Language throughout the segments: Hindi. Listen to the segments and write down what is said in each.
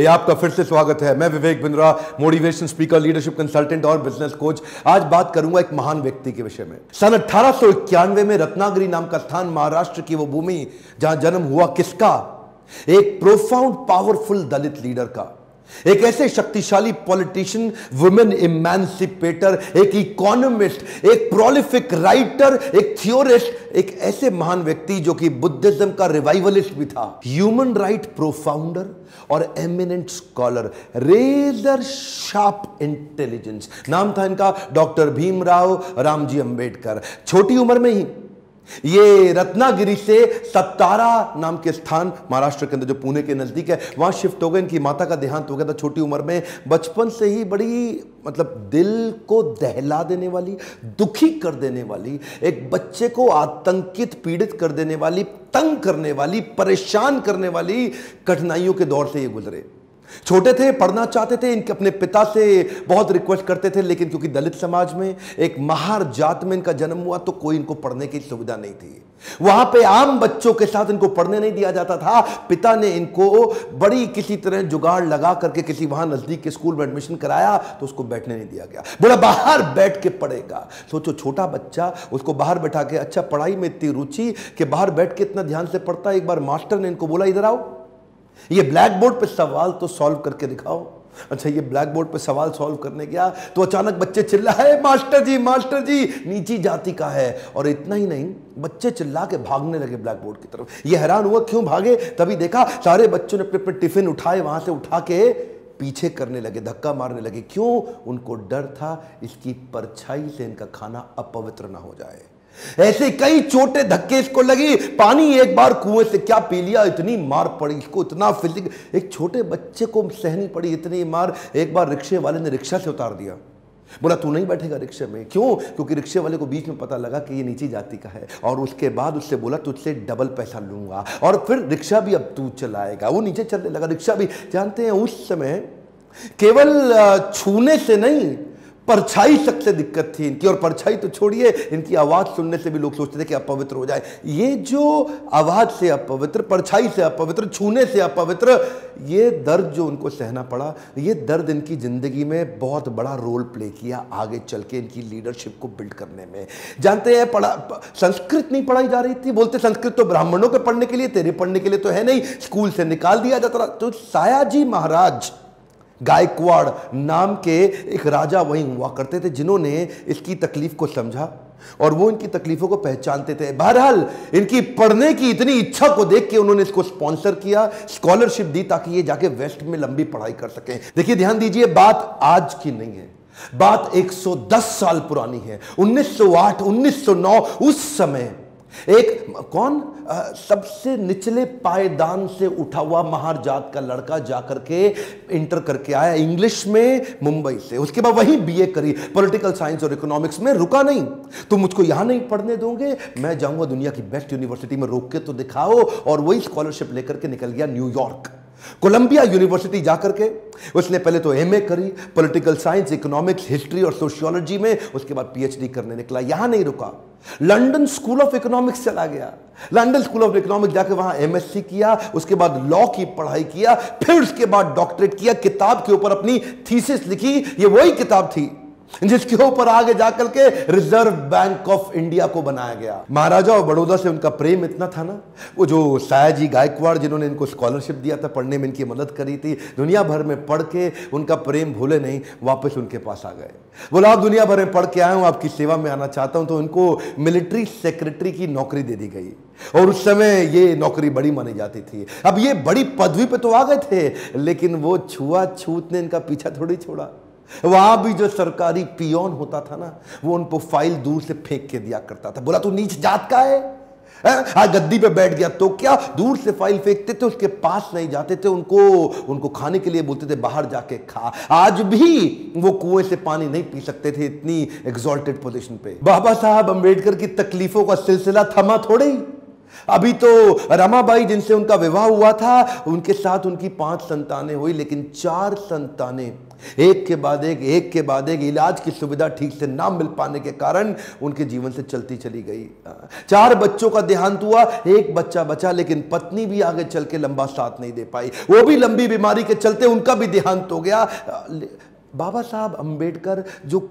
ये आपका फिर से स्वागत है। मैं Vivek Bindra, motivation speaker, leadership consultant और बिजनेस कोच। आज बात करूंगा एक महान व्यक्ति के विषय में। सन 1891 में रत्नागिरी नाम का स्थान, महाराष्ट्र की वो भूमि जहां जन्म हुआ किसका? एक प्रोफाउंड पावरफुल दलित लीडर का, एक ऐसे शक्तिशाली पॉलिटिशियन, वुमेन इमेंसिपेटर, एक इकोनॉमिस्ट, एक प्रोलिफिक राइटर, एक थियोरिस्ट, एक ऐसे महान व्यक्ति जो कि बुद्धिज्म का रिवाइवलिस्ट भी था, ह्यूमन राइट प्रोफाउंडर और eminent scholar, razor sharp intelligence. नाम था इनका डॉक्टर भीमराव रामजी अंबेडकर। छोटी उम्र में ही ये रत्नागिरी से सतारा नाम के स्थान, महाराष्ट्र के अंदर जो पुणे के नजदीक है, वहां शिफ्ट हो गए। इनकी माता का देहांत हो गया था छोटी उम्र में। बचपन से ही बड़ी दिल को दहला देने वाली, दुखी कर देने वाली, एक बच्चे को आतंकित, पीड़ित कर देने वाली, तंग करने वाली, परेशान करने वाली कठिनाइयों के दौर से ये गुजरे। छोटे थे, पढ़ना चाहते थे, इनके अपने पिता से बहुत रिक्वेस्ट करते थे, लेकिन क्योंकि दलित समाज में, एक महार जात में इनका जन्म हुआ, तो कोई इनको पढ़ने की सुविधा नहीं थी। वहां पे आम बच्चों के साथ इनको पढ़ने नहीं दिया जाता था। पिता ने इनको बड़ी किसी तरह जुगाड़ लगा करके किसी वहां नजदीक के स्कूल में एडमिशन कराया, तो उसको बैठने नहीं दिया गया। बोला बाहर बैठ के पढ़ेगा। सोचो, छोटा बच्चा, उसको बाहर बैठा के, अच्छा पढ़ाई में इतनी रुचि कि बाहर बैठ के इतना ध्यान से पढ़ता। एक बार मास्टर ने इनको बोला, इधर आओ, ये ब्लैक बोर्ड पे सवाल तो सॉल्व करके दिखाओ। अच्छा, ये ब्लैक बोर्ड पे सवाल सॉल्व करने गया तो अचानक बच्चे चिल्लाए, मास्टर जी नीची जाति का है। और इतना ही नहीं, बच्चे चिल्ला के भागने लगे ब्लैक बोर्ड की तरफ। ये हैरान हुआ क्यों भागे, तभी देखा सारे बच्चों ने अपने अपने टिफिन उठाए, वहां से उठा के पीछे करने लगे, धक्का मारने लगे। क्यों? उनको डर था इसकी परछाई से इनका खाना अपवित्र ना हो जाए। ऐसे कई छोटे धक्के इसको लगी। पानी एक बार कुएं से क्या पी लिया, इतनी मार पड़ी इसको, इतना फिजिक, एक छोटे बच्चे को सहनी पड़ी इतनी मार। एक बार रिक्शे वाले ने रिक्शा से उतार दिया। बोला तू नहीं बैठेगा रिक्शे में। क्यों? क्योंकि रिक्शे वाले को बीच में पता लगा कि ये नीची जाति का है। और उसके बाद उससे बोला तुझसे डबल पैसा लूंगा, और फिर रिक्शा भी अब तू चलाएगा। वो नीचे चलने लगा, रिक्शा भी। जानते हैं उस समय केवल छूने से नहीं, परछाई सबसे दिक्कत थी इनकी। और परछाई तो छोड़िए, इनकी आवाज सुनने से भी लोग सोचते थे कि अपवित्र हो जाए। ये जो आवाज से अपवित्र, परछाई से अपवित्र, छूने से अपवित्र, ये दर्द जो उनको सहना पड़ा, ये दर्द इनकी जिंदगी में बहुत बड़ा रोल प्ले किया आगे चल के इनकी लीडरशिप को बिल्ड करने में। जानते हैं, संस्कृत नहीं पढ़ाई जा रही थी। बोलते संस्कृत तो ब्राह्मणों के पढ़ने के लिए, तेरे पढ़ने के लिए तो है नहीं, स्कूल से निकाल दिया जाता। तो सायाजी महाराज गायकवाड़ नाम के एक राजा वहीं हुआ करते थे, जिन्होंने इसकी तकलीफ को समझा और वो इनकी तकलीफों को पहचानते थे। बहरहाल इनकी पढ़ने की इतनी इच्छा को देख के उन्होंने इसको स्पॉन्सर किया, स्कॉलरशिप दी, ताकि ये जाके वेस्ट में लंबी पढ़ाई कर सकें। देखिए, ध्यान दीजिए, बात आज की नहीं है, बात 110 साल पुरानी है। 1908, 1909, उस समय एक कौन, सबसे निचले पायदान से उठा हुआ महार जात का लड़का जाकर के इंटर करके आया इंग्लिश में मुंबई से। उसके बाद वही बीए करी, पॉलिटिकल साइंस और इकोनॉमिक्स में। रुका नहीं, तुम मुझको यहां नहीं पढ़ने दोगे, मैं जाऊंगा दुनिया की बेस्ट यूनिवर्सिटी में, रोक के तो दिखाओ। और वही स्कॉलरशिप लेकर के निकल गया न्यूयॉर्क, कोलंबिया यूनिवर्सिटी जाकर के उसने पहले तो एमए करी, पॉलिटिकल साइंस, इकोनॉमिक्स, हिस्ट्री और सोशियोलॉजी में। उसके बाद पीएचडी करने निकला। यहां नहीं रुका, लंदन स्कूल ऑफ इकोनॉमिक्स चला गया। लंदन स्कूल ऑफ इकोनॉमिक्स जाके वहां एमएससी किया, उसके बाद लॉ की पढ़ाई किया, फिर उसके बाद डॉक्टरेट किया, किताब के ऊपर अपनी थीसिस लिखी। ये वही किताब थी जिसके ऊपर आगे जाकर के रिजर्व बैंक ऑफ इंडिया को बनाया गया। महाराजा और बड़ौदा से उनका प्रेम इतना था ना, वो जो सायाजी गायकवाड़ जिन्होंने इनको स्कॉलरशिप दिया था, पढ़ने में इनकी मदद करी थी, दुनिया भर में पढ़ के उनका प्रेम भूले नहीं, वापस उनके पास आ गए। बोला आप दुनिया भर में पढ़ के आए हूं, आपकी सेवा में आना चाहता हूं। तो उनको मिलिट्री सेक्रेटरी की नौकरी दे दी गई, और उस समय ये नौकरी बड़ी मानी जाती थी। अब ये बड़ी पदवी पे तो आ गए थे, लेकिन वो छुआछूत ने इनका पीछा थोड़ी छोड़ा। वहां भी जो सरकारी पियोन होता था ना, वो उनको फाइल दूर से फेंक के दिया करता था। बोला तू नीच जात का है, आज गद्दी पे बैठ गया तो क्या, दूर से फाइल फेंकते थे, उसके पास नहीं जाते थे। उनको खाने के लिए बोलते थे बाहर जाके खा। आज भी वो कुएं से पानी नहीं पी सकते थे, इतनी एग्जॉल्टेड पोजीशन पे। बाबा साहब अंबेडकर की तकलीफों का सिलसिला थमा थोड़े ही। अभी तो रमाबाई जिनसे उनका विवाह हुआ था, उनके साथ उनकी 5 संतानें हुई, लेकिन 4 संतानें एक के बाद एक इलाज की सुविधा ठीक से ना मिल पाने के कारण उनके जीवन से चलती चली गई। 4 बच्चों का देहांत हुआ, एक बच्चा बचा, लेकिन पत्नी भी आगे चल के लंबा साथ नहीं दे पाई, वो भी लंबी बीमारी के चलते उनका भी देहांत हो गया। बाबा साहब अंबेडकर, जो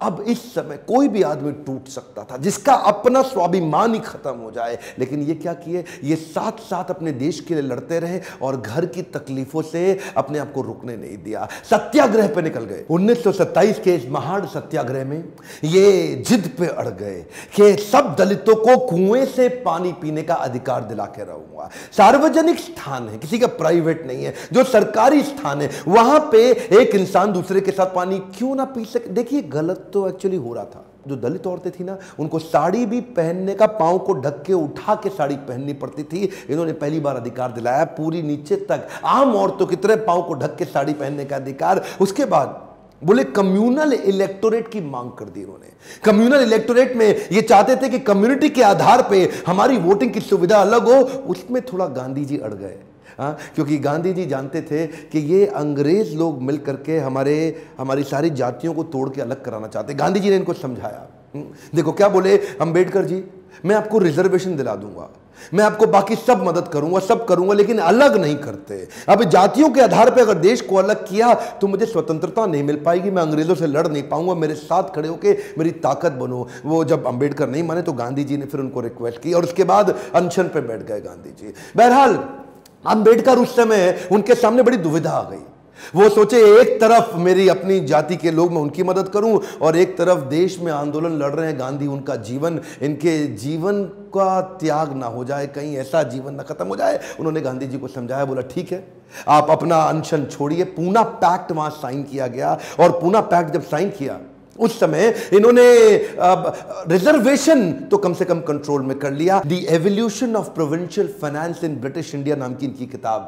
अब इस समय कोई भी आदमी टूट सकता था, जिसका अपना स्वाभिमान ही खत्म हो जाए, लेकिन ये क्या किए, ये साथ साथ अपने देश के लिए लड़ते रहे और घर की तकलीफों से अपने आप को रुकने नहीं दिया। सत्याग्रह पे निकल गए। 1927 के इस महान सत्याग्रह में ये जिद पे अड़ गए कि सब दलितों को कुएं से पानी पीने का अधिकार दिला के रहूंगा। सार्वजनिक स्थान है, किसी का प्राइवेट नहीं है, जो सरकारी स्थान है, वहां पे एक इंसान दूसरे के साथ पानी क्यों ना पी सके। देखिए गलत तो एक्चुअली हो रहा था। जो दलित औरतें थी ना, उनको साड़ी भी पहनने का, पांव को ढक के उठा के साड़ी पहननी पड़ती थी। इन्होंने पहली बार अधिकार दिलाया, पूरी नीचे तक आम औरतों की तरह पांव को ढक के साड़ी पहनने का अधिकार। उसके बाद बोले कम्युनल इलेक्टोरेट की मांग कर दी इन्होंने। कम्युनल इलेक्टोरेट में ये चाहते थे कि कम्युनिटी के आधार पे हमारी वोटिंग की सुविधा अलग हो। उसमें थोड़ा गांधी जी अड़ गए, क्योंकि गांधी जी जानते थे कि ये अंग्रेज लोग मिल करके हमारी सारी जातियों को तोड़ के अलग कराना चाहते। गांधी जी ने इनको समझाया। देखो क्या बोले अंबेडकर जी, मैं आपको रिजर्वेशन दिला दूंगा, मैं आपको बाकी सब मदद करूंगा, सब करूंगा, लेकिन अलग नहीं करते। अब जातियों के आधार पर अगर देश को अलग किया तो मुझे स्वतंत्रता नहीं मिल पाएगी, मैं अंग्रेजों से लड़ नहीं पाऊंगा, मेरे साथ खड़े होकर मेरी ताकत बनो। वो जब अंबेडकर नहीं माने तो गांधी जी ने फिर उनको रिक्वेस्ट की और उसके बाद अनशन पे बैठ गए गांधी जी। बहरहाल अंबेडकर उस समय उनके सामने बड़ी दुविधा आ गई। वो सोचे एक तरफ मेरी अपनी जाति के लोग, मैं उनकी मदद करूं, और एक तरफ देश में आंदोलन लड़ रहे हैं गांधी, उनका जीवन, इनके जीवन का त्याग ना हो जाए, कहीं ऐसा जीवन ना खत्म हो जाए। उन्होंने गांधी जी को समझाया, बोला ठीक है आप अपना अनशन छोड़िए। पूना पैक्ट वहां साइन किया गया, और पूना पैक्ट जब साइन किया उस समय इन्होंने रिजर्वेशन तो कम से कम कंट्रोल में कर लिया। The evolution of provincial finance in British India नाम की इनकी किताब,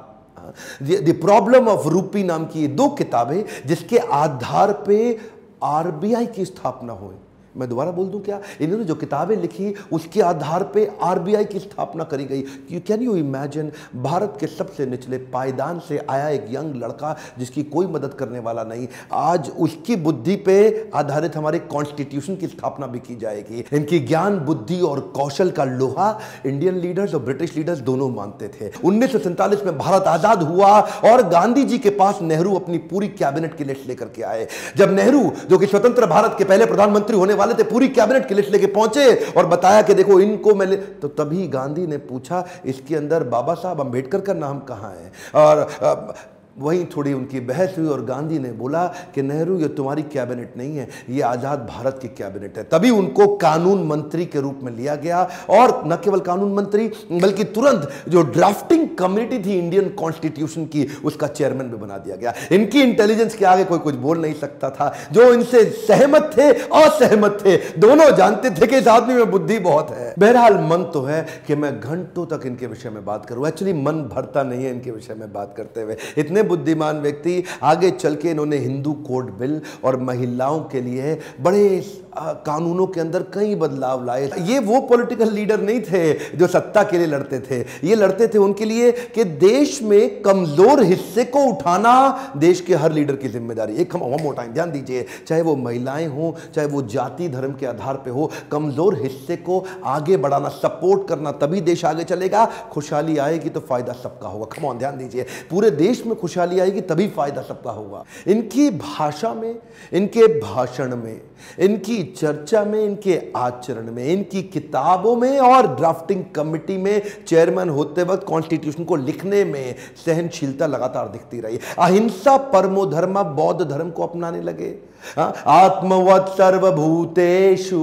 द प्रॉब्लम ऑफ रूपी नाम की ये 2 किताबें, जिसके आधार पे आरबीआई की स्थापना हुई। मैं दोबारा बोल दूं क्या, इन्होंने जो किताबें लिखी उसके आधार पे आरबीआई की स्थापना करी गई। कैन यू इमेजिन, भारत के सबसे निचले पायदान से आया एक यंग लड़का जिसकी कोई मदद करने वाला नहीं, आज उसकी बुद्धि पे आधारित हमारे कॉन्स्टिट्यूशन की स्थापना भी की जाएगी। इनकी ज्ञान, बुद्धि और कौशल का लोहा इंडियन लीडर्स और ब्रिटिश लीडर्स दोनों मानते थे। 1947 में भारत आजाद हुआ और गांधी जी के पास नेहरू अपनी पूरी कैबिनेट की लिस्ट लेकर के आए। जब नेहरू, जो कि स्वतंत्र भारत के पहले प्रधानमंत्री होने थे, पूरी कैबिनेट की लिस्ट लेके पहुंचे और बताया कि देखो इनको मैं तो तभी गांधी ने पूछा इसके अंदर बाबा साहब अंबेडकर का नाम कहां है, और वहीं थोड़ी उनकी बहस हुई और गांधी ने बोला कि नेहरू ये तुम्हारी कैबिनेट नहीं है, ये आजाद भारत की कैबिनेट है। तभी उनको कानून मंत्री के रूप में लिया गया, और न केवल कानून मंत्री बल्कि तुरंत जो ड्राफ्टिंग कमेटी थी इंडियन कॉन्स्टिट्यूशन की, उसका चेयरमैन भी बना दिया गया। इनकी इंटेलिजेंस के आगे कोई कुछ बोल नहीं सकता था। जो इनसे सहमत थे, असहमत थे, दोनों जानते थे कि इस आदमी में बुद्धि बहुत है। बहरहाल मन तो है कि मैं घंटों तक इनके विषय में बात करूं, एक्चुअली मन भरता नहीं है इनके विषय में बात करते हुए। इतने बुद्धिमान व्यक्ति, आगे चल के इन्होंने हिंदू कोड बिल और महिलाओं के लिए बड़े कानूनों के अंदर कई बदलाव लाए। ये वो पॉलिटिकल लीडर नहीं थे जो सत्ता के लिए लड़ते थे, ये लड़ते थे उनके लिए कि देश में कमजोर हिस्से को उठाना देश के हर लीडर की जिम्मेदारी। एक हम टाइम ध्यान दीजिए, चाहे वो महिलाएं हो, चाहे वो जाति धर्म के आधार पे हो, कमजोर हिस्से को आगे बढ़ाना, सपोर्ट करना, तभी देश आगे चलेगा। खुशहाली आएगी तो फायदा सबका होगा। कम ऑन, ध्यान दीजिए, पूरे देश में खुशहाली आएगी तभी फायदा सबका होगा। इनकी भाषा में, इनके भाषण में, इनकी चर्चा में, इनके आचरण में, इनकी किताबों में और ड्राफ्टिंग कमेटी में चेयरमैन होते वक्त कॉन्स्टिट्यूशन को लिखने में सहनशीलता लगातार दिखती रही। अहिंसा परमो धर्म, बौद्ध धर्म को अपनाने लगे। आत्मवत् सर्वभूतेषु,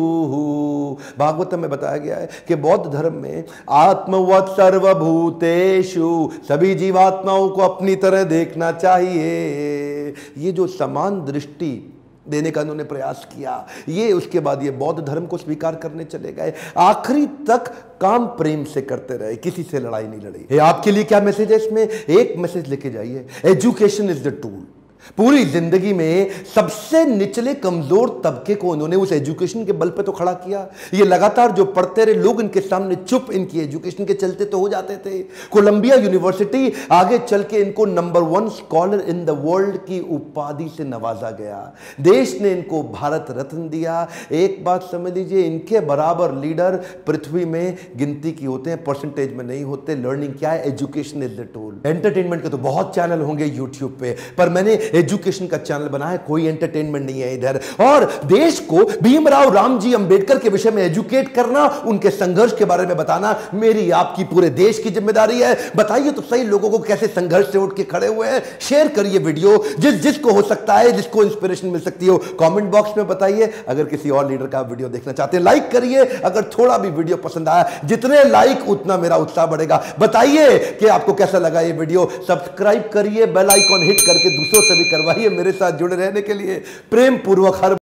भागवतम में बताया गया है कि बौद्ध धर्म में आत्मवत् सर्वभूतेषु, सभी जीवात्माओं को अपनी तरह देखना चाहिए। ये जो समान दृष्टि देने का उन्होंने प्रयास किया, ये उसके बाद ये बौद्ध धर्म को स्वीकार करने चले गए। आखिरी तक काम प्रेम से करते रहे, किसी से लड़ाई नहीं लड़ी। आपके लिए क्या मैसेज है इसमें? एक मैसेज लेके जाइए, एजुकेशन इज द टूल। पूरी जिंदगी में सबसे निचले कमजोर तबके को उन्होंने उस एजुकेशन के बल पे तो खड़ा किया। ये लगातार जो पढ़ते रहे लोग इनके सामने चुप, इनकी एजुकेशन के चलते तो हो जाते थे। कोलंबिया यूनिवर्सिटी आगे चल के इनको number 1 scholar in the world की उपाधि से नवाजा गया। देश ने इनको भारत रत्न दिया। एक बात समझ लीजिए, इनके बराबर लीडर पृथ्वी में गिनती की होते हैं, परसेंटेज में नहीं होते। लर्निंग क्या है? Education is the tool. Entertainment के तो बहुत चैनल होंगे यूट्यूब पे, पर मैंने एजुकेशन का चैनल बना है, कोई एंटरटेनमेंट नहीं है इधर। और देश को भीमराव रामजी अंबेडकर के विषय में एजुकेट करना, उनके संघर्ष के बारे में बताना मेरी आपकी पूरे देश की जिम्मेदारी है। बताइए तो सही लोगों को कैसे संघर्ष से उठ के खड़े हुए हैं। शेयर करिए वीडियो, जिसको हो सकता है, जिसको इंस्पिरेशन मिल सकती हो, कमेंट बॉक्स में बताइए। अगर किसी और लीडर का वीडियो देखना चाहते हैं लाइक करिए। अगर थोड़ा भी वीडियो पसंद आया, जितने लाइक उतना मेरा उत्साह बढ़ेगा। बताइए कि आपको कैसा लगा ये वीडियो। सब्सक्राइब करिए, बेल आइकॉन हिट करके दूसरों से भी करवाइए। मेरे साथ जुड़े रहने के लिए प्रेम पूर्वक हर